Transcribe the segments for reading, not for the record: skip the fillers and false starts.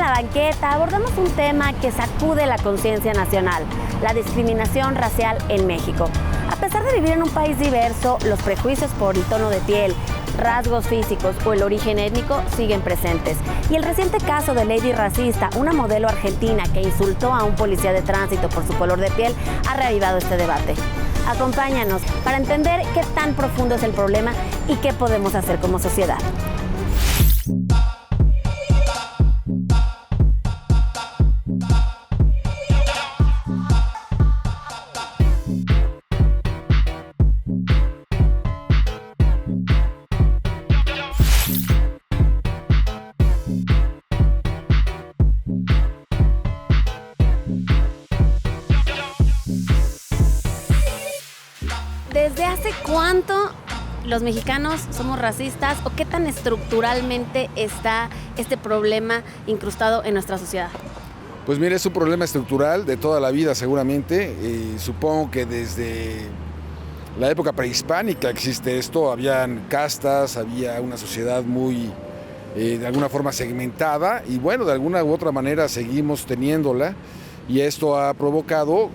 la banqueta abordamos un tema que sacude la conciencia nacional, la discriminación racial en México. A pesar de vivir en un país diverso, los prejuicios por el tono de piel, rasgos físicos o el origen étnico siguen presentes. Y el reciente caso de Lady Racista, una modelo argentina que insultó a un policía de tránsito por su color de piel, ha reavivado este debate. Acompáñanos para entender qué tan profundo es el problema y qué podemos hacer como sociedad. ¿Desde hace cuánto los mexicanos somos racistas o qué tan estructuralmente está este problema incrustado en nuestra sociedad? Pues mira, es un problema estructural de toda la vida seguramente. Supongo que desde la época prehispánica existe esto. Habían castas, había una sociedad muy, de alguna forma segmentada y bueno, de alguna u otra manera seguimos teniéndola y esto ha provocado,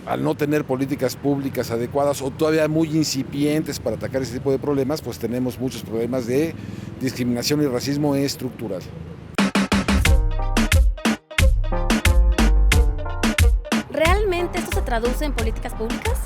al no tener políticas públicas adecuadas o todavía muy incipientes para atacar ese tipo de problemas, pues tenemos muchos problemas de discriminación y racismo estructural. ¿Realmente esto se traduce en políticas públicas?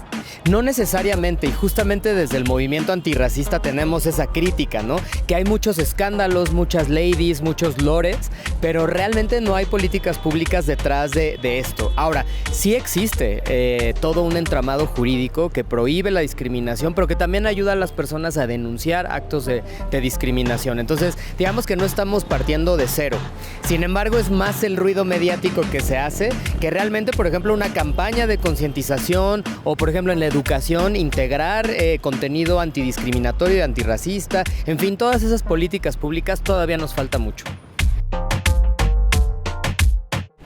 No necesariamente, y justamente desde el movimiento antirracista tenemos esa crítica, ¿no? Que hay muchos escándalos, muchas ladies, muchos lores, pero realmente no hay políticas públicas detrás de esto. Ahora, sí existe todo un entramado jurídico que prohíbe la discriminación, pero que también ayuda a las personas a denunciar actos de discriminación. Entonces, digamos que no estamos partiendo de cero. Sin embargo, es más el ruido mediático que se hace que realmente, por ejemplo, una campaña de concientización o, por ejemplo, en la educación, integrar contenido antidiscriminatorio y antirracista. En fin, todas esas políticas públicas todavía nos falta mucho.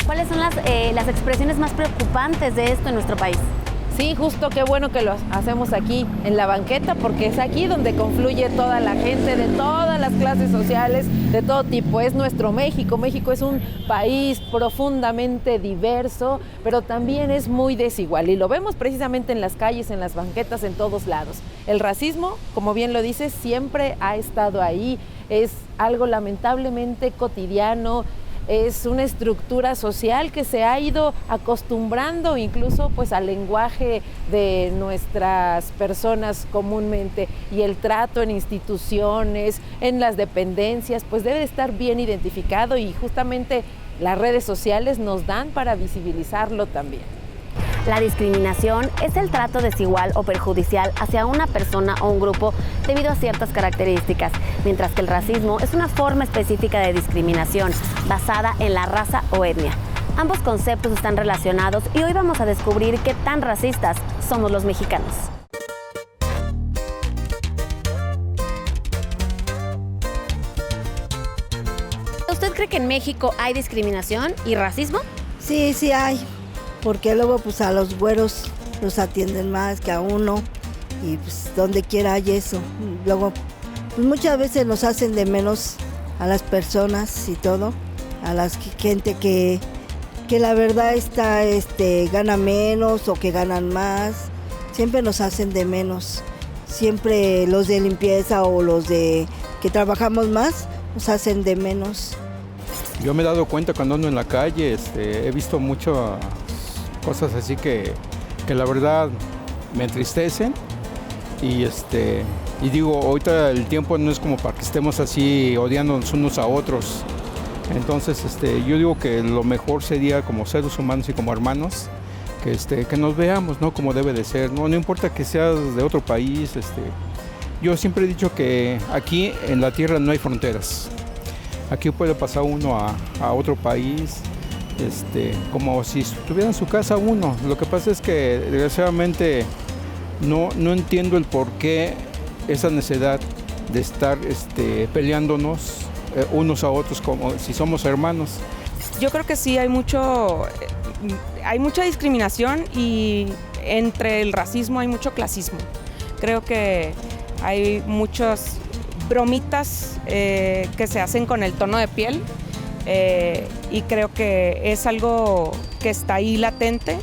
¿Cuáles son las expresiones más preocupantes de esto en nuestro país? Sí, justo, qué bueno que lo hacemos aquí en la banqueta, porque es aquí donde confluye toda la gente de todas las clases sociales, de todo tipo. Es nuestro México. México es un país profundamente diverso, pero también es muy desigual. Y lo vemos precisamente en las calles, en las banquetas, en todos lados. El racismo, como bien lo dices, siempre ha estado ahí. Es algo lamentablemente cotidiano. Es una estructura social que se ha ido acostumbrando incluso pues al lenguaje de nuestras personas comúnmente, y el trato en instituciones, en las dependencias, pues debe estar bien identificado, y justamente las redes sociales nos dan para visibilizarlo también. La discriminación es el trato desigual o perjudicial hacia una persona o un grupo debido a ciertas características, mientras que el racismo es una forma específica de discriminación basada en la raza o etnia. Ambos conceptos están relacionados y hoy vamos a descubrir qué tan racistas somos los mexicanos. ¿Usted cree que en México hay discriminación y racismo? Sí, sí hay. Porque luego pues a los güeros los atienden más que a uno y pues donde quiera hay eso. Luego pues muchas veces nos hacen de menos a las personas y todo, a la gente que la verdad gana menos o que ganan más, siempre nos hacen de menos. Siempre los de limpieza o los de que trabajamos más nos hacen de menos. Yo me he dado cuenta cuando ando en la calle, he visto mucho cosas así que la verdad me entristecen y digo, ahorita el tiempo no es como para que estemos así odiándonos unos a otros. Entonces yo digo que lo mejor sería como seres humanos y como hermanos que nos veamos, ¿no? Como debe de ser, no importa que seas de otro país. Yo siempre he dicho que aquí en la tierra no hay fronteras. Aquí puede pasar uno a otro país, como si estuviera en su casa uno. Lo que pasa es que desgraciadamente no entiendo el por qué esa necesidad de estar peleándonos unos a otros como si somos hermanos. Yo creo que sí hay mucha discriminación, y entre el racismo hay mucho clasismo. Creo que hay muchas bromitas que se hacen con el tono de piel, y creo que es algo que está ahí latente.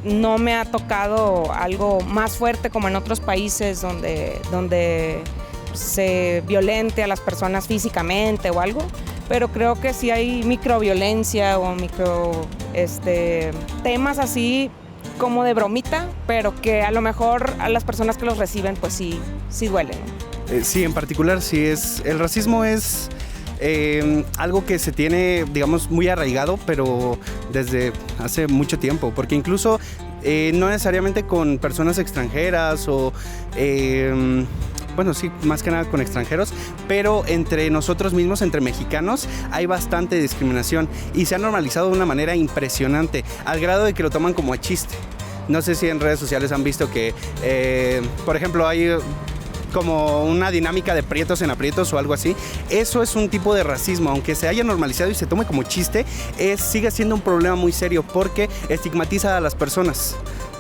No me ha tocado algo más fuerte como en otros países donde se violente a las personas físicamente o algo, pero creo que sí hay microviolencia o temas así como de bromita, pero que a lo mejor a las personas que los reciben pues sí duelen. Sí, en particular sí el racismo es algo que se tiene, digamos, muy arraigado, pero desde hace mucho tiempo, porque incluso no necesariamente con personas extranjeras o bueno, sí, más que nada con extranjeros, pero entre nosotros mismos, entre mexicanos, hay bastante discriminación y se ha normalizado de una manera impresionante, al grado de que lo toman como a chiste. No sé si en redes sociales han visto que, por ejemplo, hay como una dinámica de prietos en aprietos o algo así. Eso es un tipo de racismo, aunque se haya normalizado y se tome como chiste, sigue siendo un problema muy serio porque estigmatiza a las personas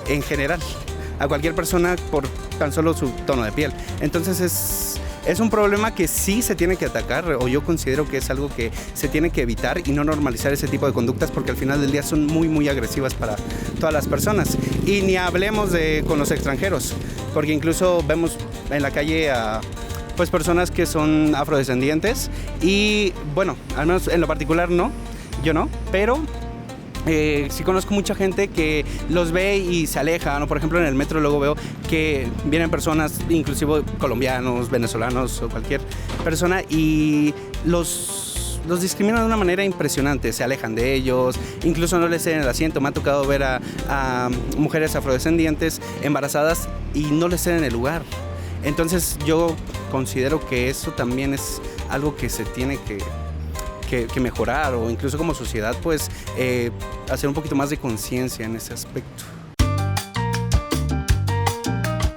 en general, a cualquier persona por tan solo su tono de piel. Entonces es un problema que sí se tiene que atacar, o yo considero que es algo que se tiene que evitar y no normalizar ese tipo de conductas, porque al final del día son muy, muy agresivas para todas las personas. Y ni hablemos con los extranjeros, porque incluso vemos en la calle a pues personas que son afrodescendientes y bueno, al menos en lo particular yo no, pero sí conozco mucha gente que los ve y se aleja, ¿no? Por ejemplo, en el metro luego veo que vienen personas, inclusive colombianos, venezolanos o cualquier persona, y los discriminan de una manera impresionante, se alejan de ellos, incluso no les ceden el asiento. Me ha tocado ver a mujeres afrodescendientes embarazadas y no les ceden el lugar. Entonces yo considero que eso también es algo que se tiene que mejorar, o incluso como sociedad pues hacer un poquito más de conciencia en ese aspecto.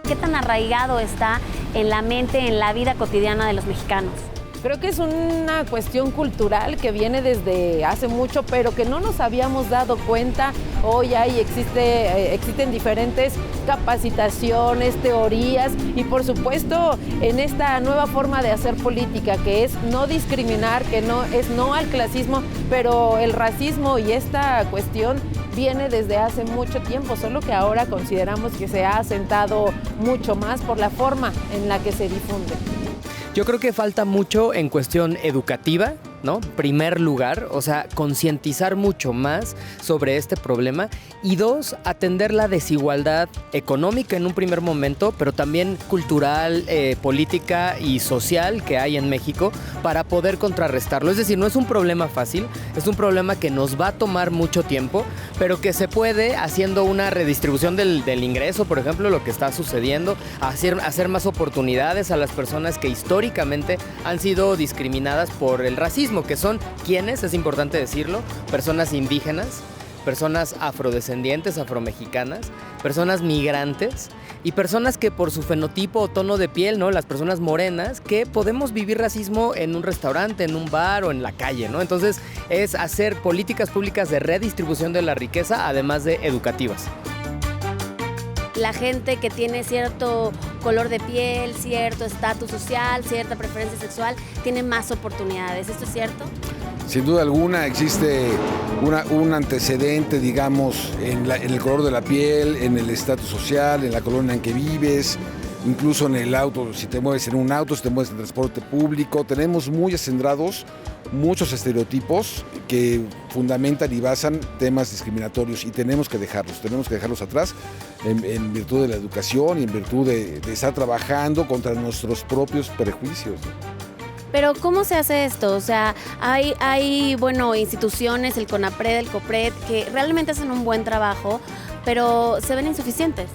¿Qué tan arraigado está en la mente, en la vida cotidiana de los mexicanos? Creo que es una cuestión cultural que viene desde hace mucho, pero que no nos habíamos dado cuenta. Hoy existen diferentes capacitaciones, teorías y por supuesto en esta nueva forma de hacer política, que es no discriminar, que es no al clasismo, pero el racismo y esta cuestión viene desde hace mucho tiempo, solo que ahora consideramos que se ha asentado mucho más por la forma en la que se difunde. Yo creo que falta mucho en cuestión educativa, ¿no? Primer lugar, o sea, concientizar mucho más sobre este problema. Y dos, atender la desigualdad económica en un primer momento, pero también cultural, política y social que hay en México para poder contrarrestarlo. Es decir, no es un problema fácil, es un problema que nos va a tomar mucho tiempo, pero que se puede haciendo una redistribución del ingreso, por ejemplo, lo que está sucediendo, hacer más oportunidades a las personas que históricamente han sido discriminadas por el racismo, que son quienes, es importante decirlo, personas indígenas, personas afrodescendientes, afromexicanas, personas migrantes y personas que por su fenotipo o tono de piel, ¿no? Las personas morenas, que podemos vivir racismo en un restaurante, en un bar o en la calle, ¿no? Entonces es hacer políticas públicas de redistribución de la riqueza, además de educativas. La gente que tiene cierto color de piel, cierto estatus social, cierta preferencia sexual, tiene más oportunidades. ¿Esto es cierto? Sin duda alguna existe un antecedente, digamos, en el color de la piel, en el estatus social, en la colonia en que vives, incluso en el auto, si te mueves en un auto, si te mueves en transporte público. Tenemos muy acendrados muchos estereotipos que fundamentan y basan temas discriminatorios y tenemos que dejarlos atrás en virtud de la educación y en virtud de estar trabajando contra nuestros propios prejuicios. Pero ¿cómo se hace esto? O sea, hay instituciones, el CONAPRED, el COPRED, que realmente hacen un buen trabajo, pero se ven insuficientes.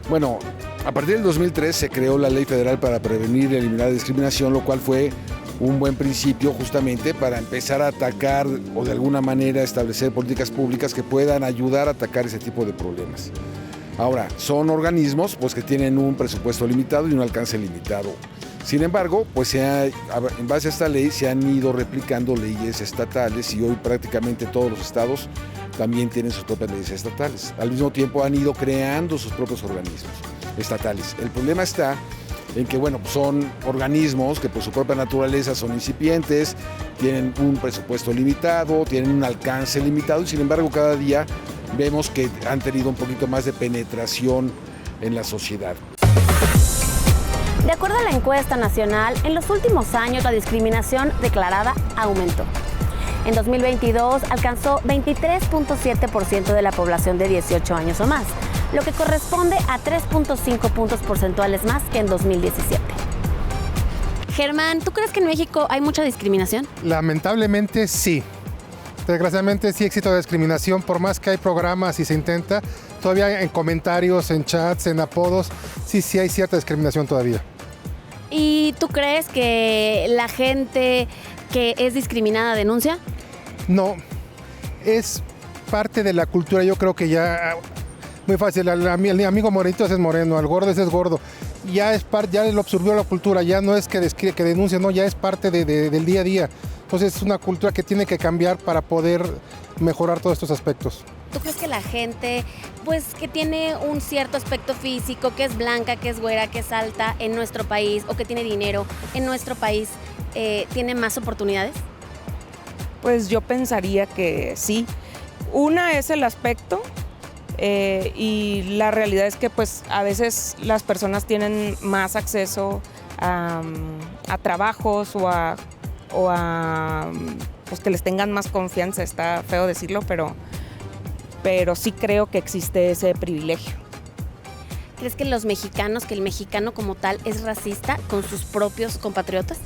Bueno, a partir del 2003 se creó la Ley Federal para prevenir y eliminar la discriminación, lo cual fue un buen principio justamente para empezar a atacar o de alguna manera establecer políticas públicas que puedan ayudar a atacar ese tipo de problemas. Ahora, son organismos pues, que tienen un presupuesto limitado y un alcance limitado. Sin embargo, pues en base a esta ley se han ido replicando leyes estatales y hoy prácticamente todos los estados también tienen sus propias leyes estatales. Al mismo tiempo han ido creando sus propios organismos estatales. El problema está en que bueno, son organismos que por su propia naturaleza son incipientes, tienen un presupuesto limitado, tienen un alcance limitado y sin embargo cada día vemos que han tenido un poquito más de penetración en la sociedad. De acuerdo a la encuesta nacional, en los últimos años la discriminación declarada aumentó. En 2022 alcanzó 23.7% de la población de 18 años o más, lo que corresponde a 3.5 puntos porcentuales más que en 2017. Germán, ¿tú crees que en México hay mucha discriminación? Lamentablemente sí. Desgraciadamente sí existe discriminación, por más que hay programas y se intenta, todavía en comentarios, en chats, en apodos, sí hay cierta discriminación todavía. ¿Y tú crees que la gente que es discriminada denuncia? No, es parte de la cultura, yo creo que ya, muy fácil, el amigo morenito es moreno, el gordo es gordo, ya lo absorbió la cultura, ya no es que denuncia, no, ya es parte del día a día. Entonces es una cultura que tiene que cambiar para poder mejorar todos estos aspectos. ¿Tú crees que la gente, pues, que tiene un cierto aspecto físico, que es blanca, que es güera, que es alta en nuestro país, o que tiene dinero en nuestro país, tiene más oportunidades? Pues yo pensaría que sí. Una es el aspecto y la realidad es que pues a veces las personas tienen más acceso a trabajos o a pues que les tengan más confianza. Está feo decirlo, pero sí creo que existe ese privilegio. ¿Crees que que el mexicano como tal es racista con sus propios compatriotas?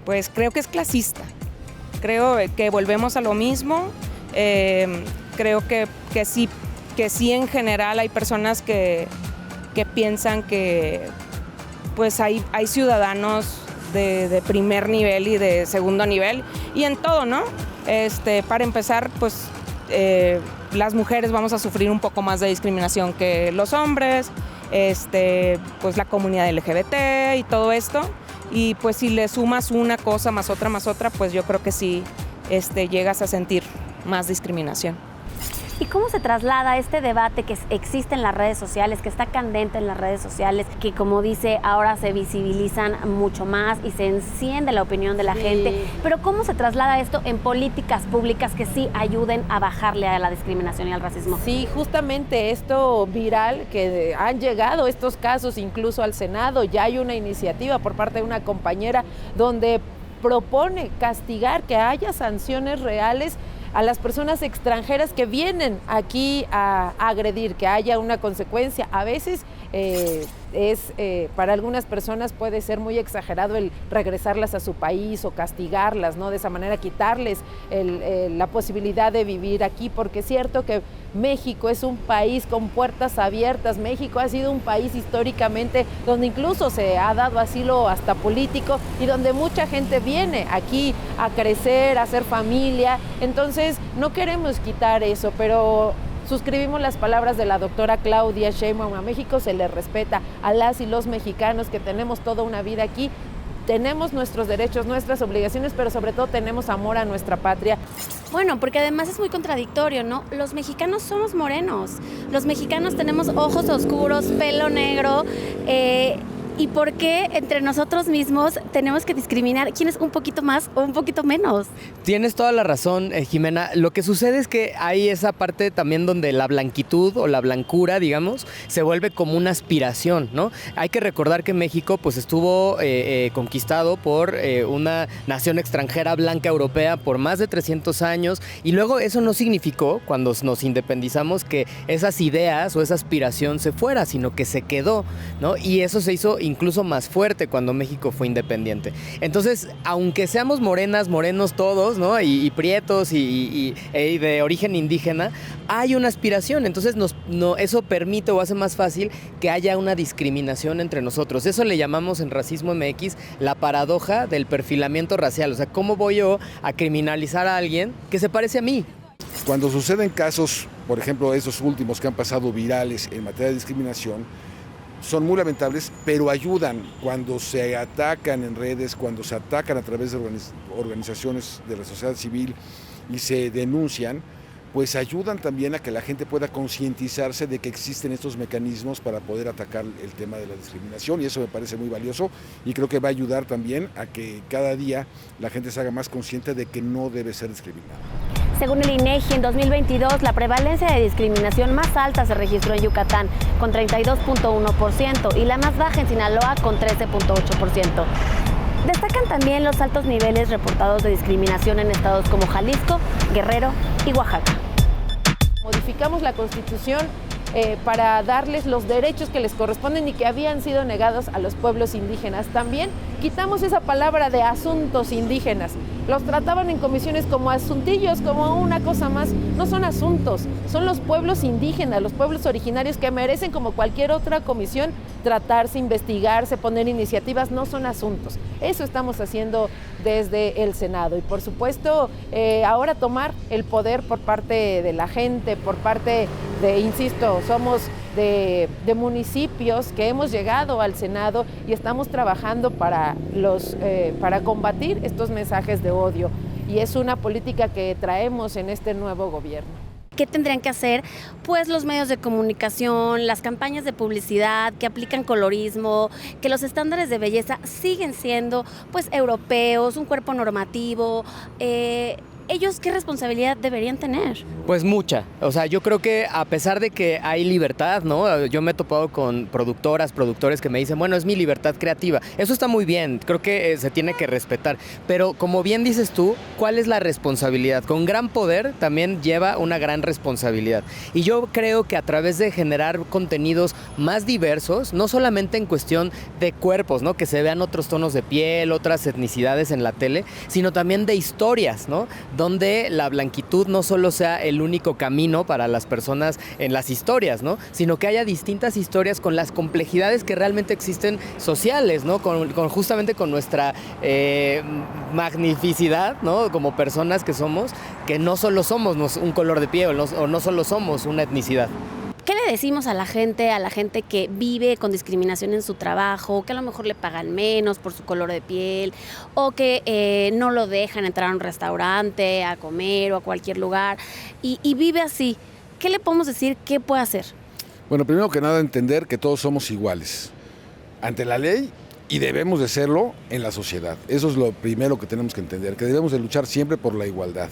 Pues creo que es clasista. Creo que volvemos a lo mismo. Creo que sí en general hay personas que piensan que pues hay ciudadanos de primer nivel y de segundo nivel y en todo, ¿no? Para empezar, pues las mujeres vamos a sufrir un poco más de discriminación que los hombres, pues la comunidad LGBT y todo esto. Y pues si le sumas una cosa más otra, pues yo creo que sí llegas a sentir más discriminación. ¿Y cómo se traslada este debate que existe en las redes sociales, que está candente en las redes sociales, que como dice, ahora se visibilizan mucho más y se enciende la opinión de la gente? Pero ¿cómo se traslada esto en políticas públicas que sí ayuden a bajarle a la discriminación y al racismo? Sí, justamente esto viral, que han llegado estos casos incluso al Senado, ya hay una iniciativa por parte de una compañera donde propone castigar, que haya sanciones reales a las personas extranjeras que vienen aquí a agredir, que haya una consecuencia. A veces para algunas personas puede ser muy exagerado el regresarlas a su país o castigarlas, ¿no? De esa manera quitarles la posibilidad de vivir aquí, porque es cierto que México es un país con puertas abiertas. México ha sido un país históricamente donde incluso se ha dado asilo hasta político y donde mucha gente viene aquí a crecer, a hacer familia. Entonces no queremos quitar eso, pero suscribimos las palabras de la doctora Claudia Sheinbaum. A México se le respeta, a las y los mexicanos que tenemos toda una vida aquí. Tenemos nuestros derechos, nuestras obligaciones, pero sobre todo tenemos amor a nuestra patria. Bueno, porque además es muy contradictorio, ¿no? Los mexicanos somos morenos, los mexicanos tenemos ojos oscuros, pelo negro, ¿y por qué entre nosotros mismos tenemos que discriminar quién es un poquito más o un poquito menos? Tienes toda la razón, Jimena. Lo que sucede es que hay esa parte también donde la blanquitud o la blancura, digamos, se vuelve como una aspiración, ¿no? Hay que recordar que México pues estuvo conquistado por una nación extranjera blanca europea por más de 300 años y luego eso no significó, cuando nos independizamos, que esas ideas o esa aspiración se fuera, sino que se quedó, ¿no? Y eso se hizo incluso más fuerte cuando México fue independiente. Entonces, aunque seamos morenas, morenos todos, ¿no? Y prietos y de origen indígena, hay una aspiración. Entonces, eso permite o hace más fácil que haya una discriminación entre nosotros. Eso le llamamos en Racismo MX la paradoja del perfilamiento racial. O sea, ¿cómo voy yo a criminalizar a alguien que se parece a mí? Cuando suceden casos, por ejemplo, esos últimos que han pasado virales en materia de discriminación, son muy lamentables, pero ayudan cuando se atacan en redes, cuando se atacan a través de organizaciones de la sociedad civil y se denuncian, pues ayudan también a que la gente pueda concientizarse de que existen estos mecanismos para poder atacar el tema de la discriminación, y eso me parece muy valioso y creo que va a ayudar también a que cada día la gente se haga más consciente de que no debe ser discriminada. Según el INEGI, en 2022 la prevalencia de discriminación más alta se registró en Yucatán, con 32.1%, y la más baja en Sinaloa, con 13.8%. Destacan también los altos niveles reportados de discriminación en estados como Jalisco, Guerrero y Oaxaca. Modificamos la Constitución para darles los derechos que les corresponden y que habían sido negados a los pueblos indígenas. También quitamos esa palabra de asuntos indígenas. Los trataban en comisiones como asuntillos, como una cosa más. No son asuntos, son los pueblos indígenas, los pueblos originarios que merecen, como cualquier otra comisión, tratarse, investigarse, poner iniciativas. No son asuntos. Eso estamos haciendo desde el Senado. Y por supuesto, ahora tomar el poder por parte de la gente, por parte de, insisto, somos de municipios que hemos llegado al Senado y estamos trabajando para combatir estos mensajes de odio. Y es una política que traemos en este nuevo gobierno. ¿Qué tendrían que hacer? Pues los medios de comunicación, las campañas de publicidad que aplican colorismo, que los estándares de belleza siguen siendo pues europeos, un cuerpo normativo. ¿Ellos qué responsabilidad deberían tener? Pues mucha. O sea, yo creo que a pesar de que hay libertad, ¿no? Yo me he topado con productores que me dicen, bueno, es mi libertad creativa. Eso está muy bien, creo que se tiene que respetar. Pero como bien dices tú, ¿cuál es la responsabilidad? Con gran poder también lleva una gran responsabilidad. Y yo creo que a través de generar contenidos más diversos, no solamente en cuestión de cuerpos, ¿no? Que se vean otros tonos de piel, otras etnicidades en la tele, sino también de historias, ¿no? Donde la blanquitud no solo sea el único camino para las personas en las historias, ¿no? Sino que haya distintas historias con las complejidades que realmente existen sociales, ¿no? Justamente con nuestra magnificidad, ¿no? Como personas que somos, que no solo somos un color de piel o no solo somos una etnicidad. ¿Qué le decimos a la gente que vive con discriminación en su trabajo, que a lo mejor le pagan menos por su color de piel, o que no lo dejan entrar a un restaurante, a comer o a cualquier lugar, y vive así? ¿Qué le podemos decir? ¿Qué puede hacer? Bueno, primero que nada, entender que todos somos iguales ante la ley y debemos de serlo en la sociedad. Eso es lo primero que tenemos que entender, que debemos de luchar siempre por la igualdad.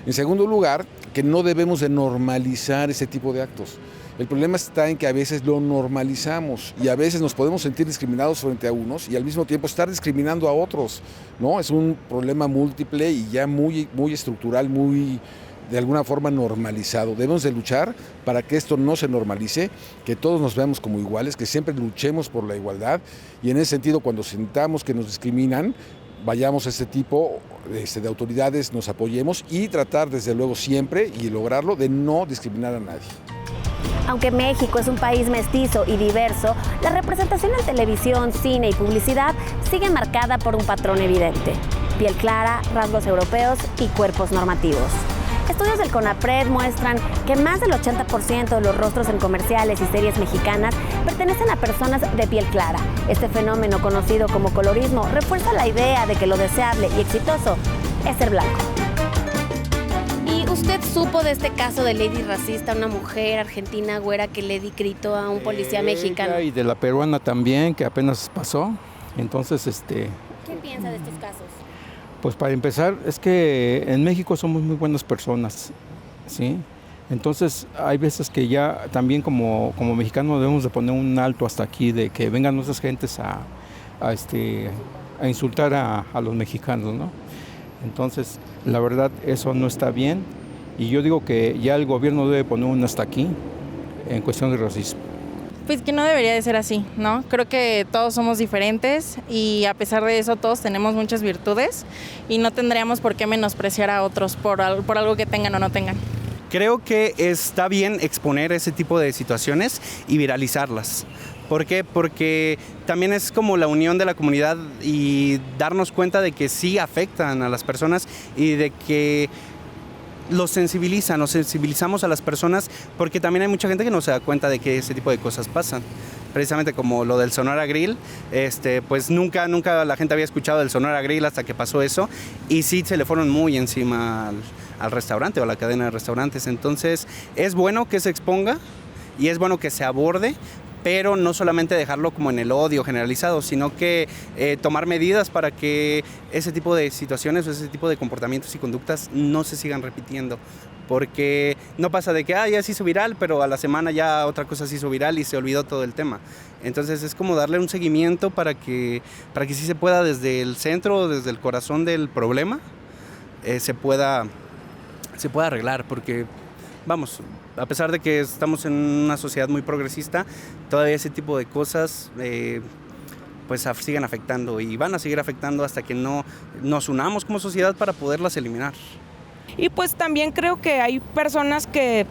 En segundo lugar, que no debemos de normalizar ese tipo de actos. El problema está en que a veces lo normalizamos y a veces nos podemos sentir discriminados frente a unos y al mismo tiempo estar discriminando a otros, ¿no? Es un problema múltiple y ya muy estructural, muy de alguna forma normalizado. Debemos de luchar para que esto no se normalice, que todos nos veamos como iguales, que siempre luchemos por la igualdad y en ese sentido cuando sintamos que nos discriminan, vayamos a este tipo de autoridades, nos apoyemos y tratar desde luego siempre y lograrlo de no discriminar a nadie. Aunque México es un país mestizo y diverso, la representación en televisión, cine y publicidad sigue marcada por un patrón evidente: piel clara, rasgos europeos y cuerpos normativos. Estudios del CONAPRED muestran que más del 80% de los rostros en comerciales y series mexicanas pertenecen a personas de piel clara. Este fenómeno, conocido como colorismo, refuerza la idea de que lo deseable y exitoso es ser blanco. ¿Y usted supo de este caso de lady racista, una mujer argentina güera que le gritó a un policía mexicano? Y de la peruana también, que apenas pasó. Entonces, ¿Qué piensa de estos casos? Pues para empezar, es que en México somos muy buenas personas, ¿sí? Entonces hay veces que ya también como mexicanos debemos de poner un alto hasta aquí, de que vengan nuestras gentes a insultar a los mexicanos, ¿no? Entonces, la verdad, eso no está bien y yo digo que ya el gobierno debe poner un hasta aquí en cuestión de racismo. Pues que no debería de ser así, ¿no? Creo que todos somos diferentes y a pesar de eso todos tenemos muchas virtudes y no tendríamos por qué menospreciar a otros por algo que tengan o no tengan. Creo que está bien exponer ese tipo de situaciones y viralizarlas. ¿Por qué? Porque también es como la unión de la comunidad y darnos cuenta de que sí afectan a las personas y de que nos sensibilizamos a las personas, porque también hay mucha gente que no se da cuenta de que ese tipo de cosas pasan. Precisamente como lo del Sonora Grill, pues nunca la gente había escuchado del Sonora Grill hasta que pasó eso y sí se le fueron muy encima al restaurante o a la cadena de restaurantes. Entonces es bueno que se exponga y es bueno que se aborde, pero no solamente dejarlo como en el odio generalizado, sino que tomar medidas para que ese tipo de situaciones o ese tipo de comportamientos y conductas no se sigan repitiendo. Porque no pasa de que ya se hizo viral, pero a la semana ya otra cosa se hizo viral y se olvidó todo el tema. Entonces es como darle un seguimiento para que sí se pueda desde el centro, desde el corazón del problema, se pueda arreglar, porque vamos, a pesar de que estamos en una sociedad muy progresista, todavía ese tipo de cosas pues siguen afectando y van a seguir afectando hasta que no nos unamos como sociedad para poderlas eliminar. Y pues también creo que hay personas que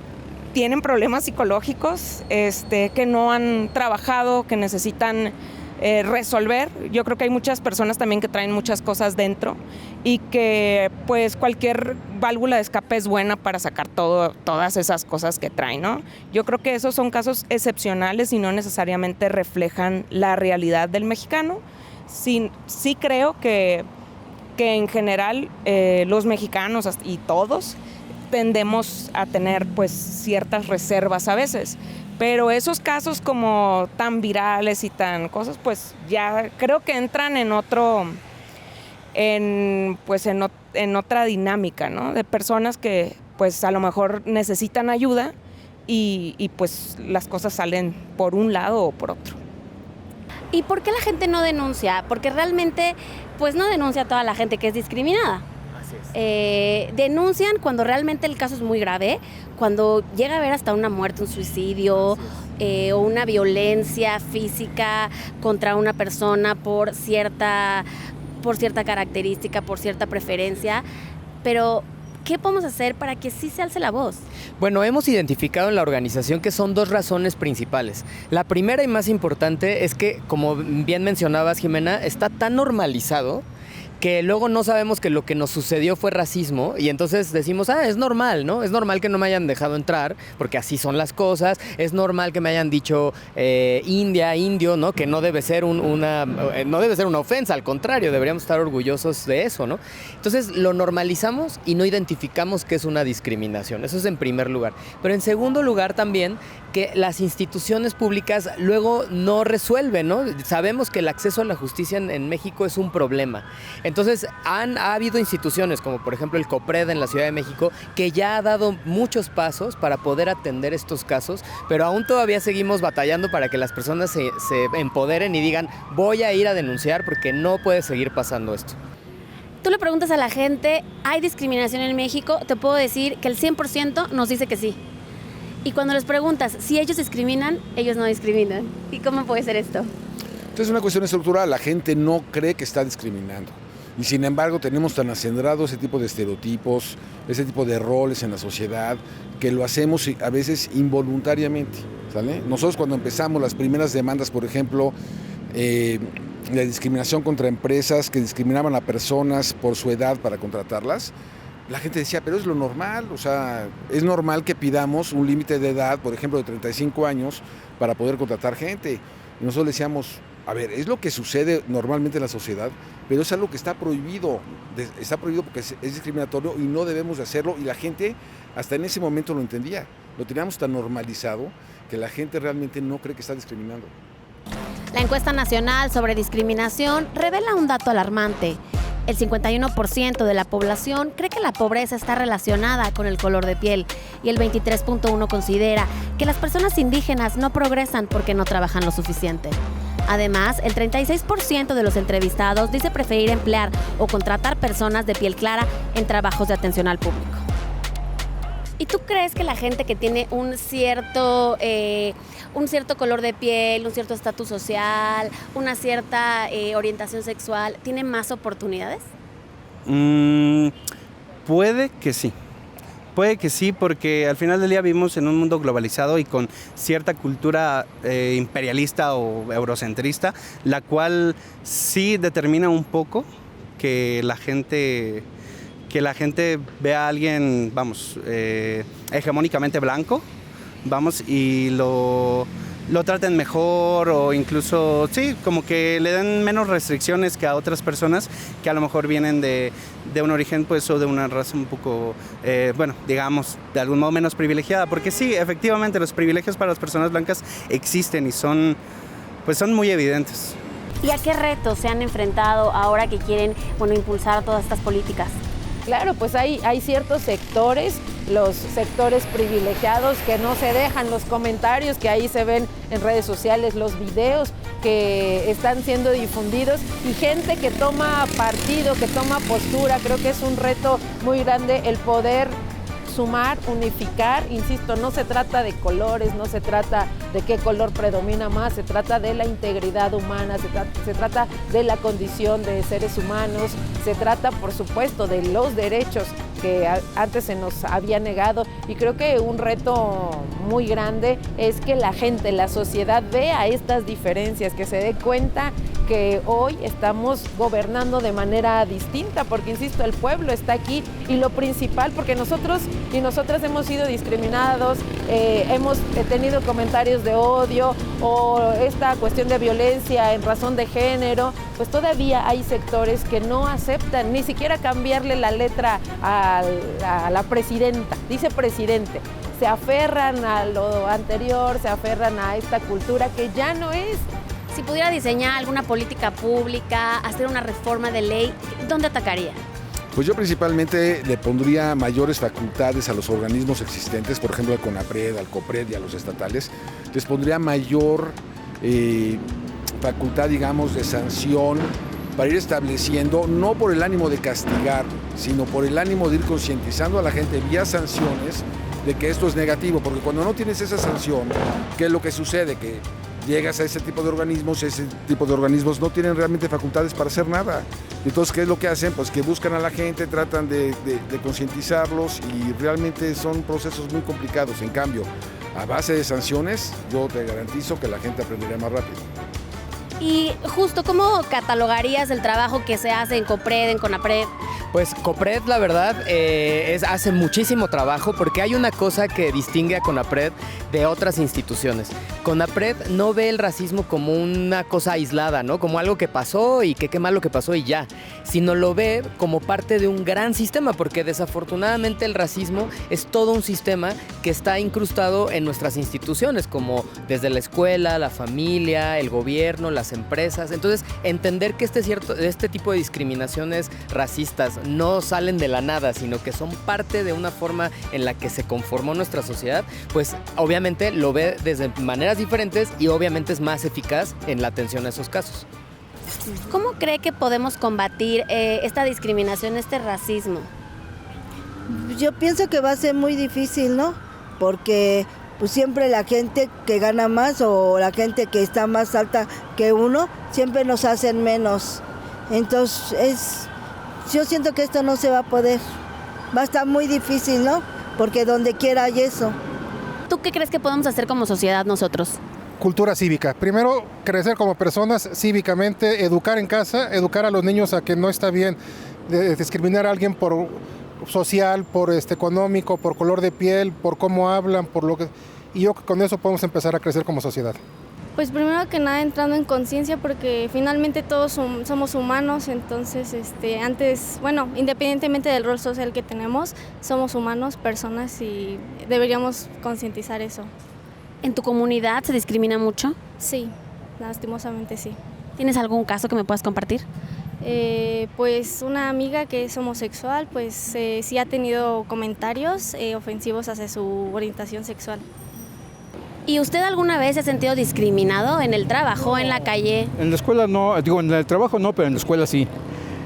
tienen problemas psicológicos, que no han trabajado, que necesitan resolver. Yo creo que hay muchas personas también que traen muchas cosas dentro y que pues cualquier válvula de escape es buena para sacar todas esas cosas que traen, ¿no? Yo creo que esos son casos excepcionales y no necesariamente reflejan la realidad del mexicano. Sí creo que en general los mexicanos y todos tendemos a tener pues ciertas reservas a veces, pero esos casos como tan virales y tan cosas, pues ya creo que entran en otra dinámica, ¿no? De personas que pues a lo mejor necesitan ayuda y pues las cosas salen por un lado o por otro. ¿Y por qué la gente no denuncia? Porque realmente, pues no denuncia a toda la gente que es discriminada. Así es. Denuncian cuando realmente el caso es muy grave, cuando llega a haber hasta una muerte, un suicidio o una violencia física contra una persona por cierta característica, por cierta preferencia, pero ¿qué podemos hacer para que sí se alce la voz? Bueno, hemos identificado en la organización que son 2 razones principales. La primera y más importante es que, como bien mencionabas, Jimena, está tan normalizado que luego no sabemos que lo que nos sucedió fue racismo y entonces decimos, es normal, ¿no? Es normal que no me hayan dejado entrar porque así son las cosas, es normal que me hayan dicho India, indio, ¿no? Que no debe ser una ofensa, al contrario, deberíamos estar orgullosos de eso, ¿no? Entonces lo normalizamos y no identificamos que es una discriminación, eso es en primer lugar. Pero en segundo lugar también que las instituciones públicas luego no resuelven, ¿no? Sabemos que el acceso a la justicia en México es un problema. Entonces, ha habido instituciones como por ejemplo el COPRED en la Ciudad de México que ya ha dado muchos pasos para poder atender estos casos, pero aún todavía seguimos batallando para que las personas se empoderen y digan, voy a ir a denunciar porque no puede seguir pasando esto. Tú le preguntas a la gente, ¿hay discriminación en México? Te puedo decir que el 100% nos dice que sí. Y cuando les preguntas si ellos discriminan, ellos no discriminan. ¿Y cómo puede ser esto? Entonces es una cuestión estructural, la gente no cree que está discriminando. Y sin embargo tenemos tan acendrado ese tipo de estereotipos, ese tipo de roles en la sociedad, que lo hacemos a veces involuntariamente, ¿sale? Nosotros cuando empezamos las primeras demandas, por ejemplo, la discriminación contra empresas que discriminaban a personas por su edad para contratarlas, la gente decía, pero es lo normal, o sea, es normal que pidamos un límite de edad, por ejemplo, de 35 años para poder contratar gente. Y nosotros le decíamos, a ver, es lo que sucede normalmente en la sociedad, pero es algo que está prohibido porque es discriminatorio y no debemos de hacerlo, y la gente hasta en ese momento lo entendía, lo teníamos tan normalizado que la gente realmente no cree que está discriminando. La encuesta nacional sobre discriminación revela un dato alarmante. El 51% de la población cree que la pobreza está relacionada con el color de piel y el 23.1% considera que las personas indígenas no progresan porque no trabajan lo suficiente. Además, el 36% de los entrevistados dice preferir emplear o contratar personas de piel clara en trabajos de atención al público. ¿Y tú crees que la gente que tiene un cierto color de piel, un cierto estatus social, una cierta orientación sexual, tiene más oportunidades? Puede que sí. Puede que sí, porque al final del día vivimos en un mundo globalizado y con cierta cultura imperialista o eurocentrista, la cual sí determina un poco que la gente vea a alguien, hegemónicamente blanco, y lo lo traten mejor o incluso, sí, como que le den menos restricciones que a otras personas que a lo mejor vienen de un origen pues o de una raza un poco, bueno, digamos, de algún modo menos privilegiada, porque sí, efectivamente los privilegios para las personas blancas existen y son muy evidentes. ¿Y a qué retos se han enfrentado ahora que quieren, impulsar todas estas políticas? Claro, pues hay ciertos sectores, los sectores privilegiados que no se dejan, los comentarios que ahí se ven en redes sociales, los videos que están siendo difundidos y gente que toma partido, que toma postura. Creo que es un reto muy grande el poder sumar, unificar, insisto, no se trata de colores, no se trata de qué color predomina más, se trata de la integridad humana, se trata de la condición de seres humanos, se trata, por supuesto, de los derechos que antes se nos había negado, y creo que un reto muy grande es que la gente, la sociedad vea estas diferencias, que se dé cuenta que hoy estamos gobernando de manera distinta, porque insisto, el pueblo está aquí y lo principal, porque nosotros y nosotras hemos sido discriminados, hemos tenido comentarios de odio o esta cuestión de violencia en razón de género, pues todavía hay sectores que no aceptan ni siquiera cambiarle la letra a la presidenta, dice presidente, se aferran a lo anterior, se aferran a esta cultura que ya no es. Si pudiera diseñar alguna política pública, hacer una reforma de ley, ¿dónde atacaría? Pues yo principalmente le pondría mayores facultades a los organismos existentes, por ejemplo al CONAPRED, al COPRED y a los estatales. Les pondría mayor facultad, digamos, de sanción para ir estableciendo, no por el ánimo de castigar, sino por el ánimo de ir concientizando a la gente vía sanciones de que esto es negativo, porque cuando no tienes esa sanción, ¿qué es lo que sucede? Que llegas a ese tipo de organismos no tienen realmente facultades para hacer nada. Entonces, ¿qué es lo que hacen? Pues que buscan a la gente, tratan de concientizarlos y realmente son procesos muy complicados. En cambio, a base de sanciones, yo te garantizo que la gente aprendería más rápido. Y justo, ¿cómo catalogarías el trabajo que se hace en COPRED, en CONAPRED? Pues COPRED, la verdad, hace muchísimo trabajo porque hay una cosa que distingue a CONAPRED de otras instituciones. CONAPRED no ve el racismo como una cosa aislada, ¿no? Como algo que pasó y que qué malo que pasó y ya, sino lo ve como parte de un gran sistema, porque desafortunadamente el racismo es todo un sistema que está incrustado en nuestras instituciones, como desde la escuela, la familia, el gobierno, las empresas. Entonces, entender que este tipo de discriminaciones racistas no salen de la nada, sino que son parte de una forma en la que se conformó nuestra sociedad, pues obviamente lo ve desde maneras diferentes y obviamente es más eficaz en la atención a esos casos. ¿Cómo cree que podemos combatir esta discriminación, este racismo? Yo pienso que va a ser muy difícil, ¿no? Porque pues siempre la gente que gana más o la gente que está más alta que uno, siempre nos hacen menos. Entonces, yo siento que esto no se va a poder. Va a estar muy difícil, ¿no? Porque donde quiera hay eso. ¿Tú qué crees que podemos hacer como sociedad nosotros? Cultura cívica. Primero, crecer como personas cívicamente, educar en casa, educar a los niños a que no está bien discriminar a alguien por social, por económico, por color de piel, por cómo hablan, por lo que... Y yo creo que con eso podemos empezar a crecer como sociedad. Pues primero que nada entrando en conciencia, porque finalmente todos somos humanos, entonces independientemente del rol social que tenemos, somos humanos, personas, y deberíamos concientizar eso. ¿En tu comunidad se discrimina mucho? Sí, lastimosamente sí. ¿Tienes algún caso que me puedas compartir? Pues una amiga que es homosexual, pues sí ha tenido comentarios ofensivos hacia su orientación sexual. ¿Y usted alguna vez se ha sentido discriminado en el trabajo, en la calle? En la escuela no, digo, en el trabajo no, pero en la escuela sí.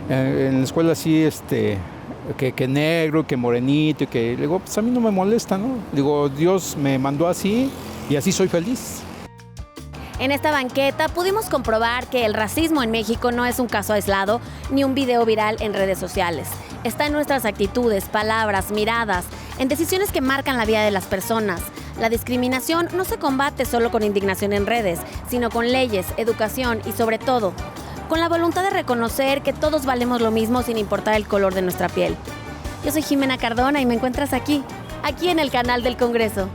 En la escuela sí, que negro, que morenito, y que digo, pues a mí no me molesta, ¿no? Digo, Dios me mandó así y así soy feliz. En esta banqueta pudimos comprobar que el racismo en México no es un caso aislado ni un video viral en redes sociales. Está en nuestras actitudes, palabras, miradas, en decisiones que marcan la vida de las personas. La discriminación no se combate solo con indignación en redes, sino con leyes, educación y sobre todo, con la voluntad de reconocer que todos valemos lo mismo sin importar el color de nuestra piel. Yo soy Jimena Cardona y me encuentras aquí en el canal del Congreso.